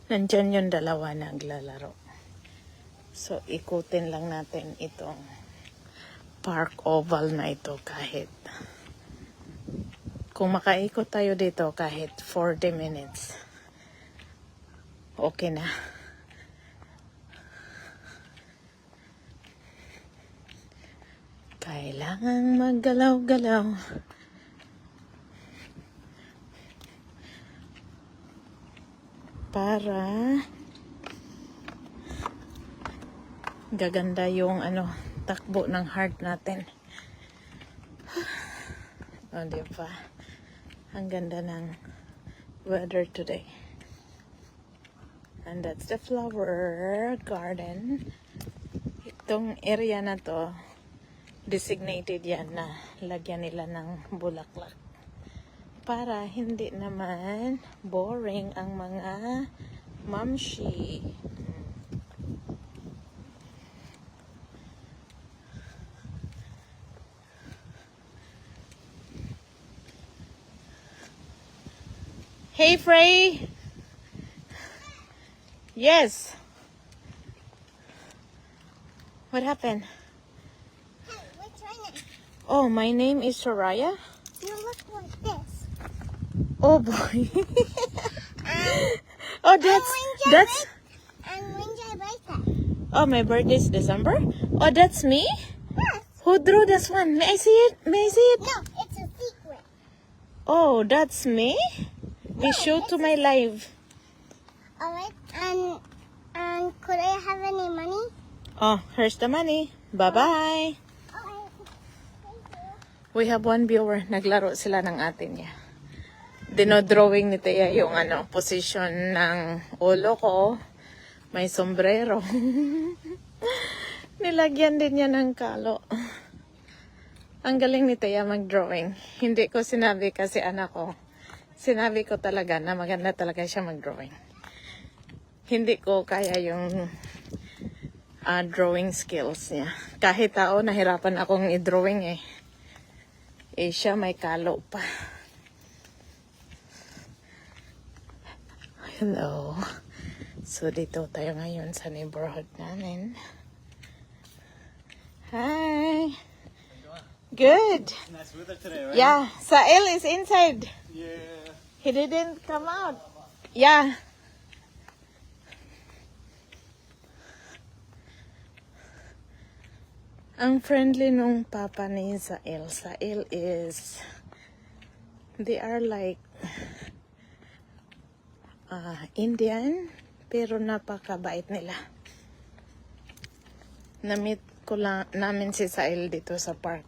Nandyan yung dalawa naglalaro. So, ikutin lang natin itong park oval na ito kahit kung makaikot tayo dito kahit 40 minutes. Okay na. Kailangan maggalaw-galaw. Para gaganda yung takbo ng heart natin. O, diba? Ang ganda ng weather today. And that's the flower garden. Itong area na to, designated yan na lagyan nila ng bulaklak. Para hindi naman boring ang mga mamshi. Hey, Frey! Yes! What happened? Hey, what's your name? Oh, my name is Soraya. You look like this. Oh, boy. Oh, that's... And when's your birthday? Oh, my birthday is December? Oh, that's me? Yes. Who drew this one? May I see it? May I see it? No, it's a secret. Oh, that's me? Be sure to my live. Alright, and could I have any money? Oh, here's the money. Bye-bye. Okay. Thank you. We have one viewer. Naglaro sila ng atin niya. Dinodrawing ni Tia yung position ng ulo ko. May sombrero. Nilagyan din niya ng kalo. Ang galing ni Tia mag-drawing. Hindi ko sinabi kasi anak ko. Sinabi ko talaga na maganda talaga siya mag-drawing. Hindi ko kaya yung drawing skills niya. Kahit tao, nahirapan akong i-drawing eh. Eh siya may kalo pa. Hello. So dito tayo ngayon sa neighborhood namin. Hi. Good. Nice weather today, right? Yeah, Sael is inside. Yeah. He didn't come out. Yeah. Ang friendly nung papa ni Sael. Sael is, they are like Indian, pero napakabait nila. Namit ko lang namin si Sael dito sa park.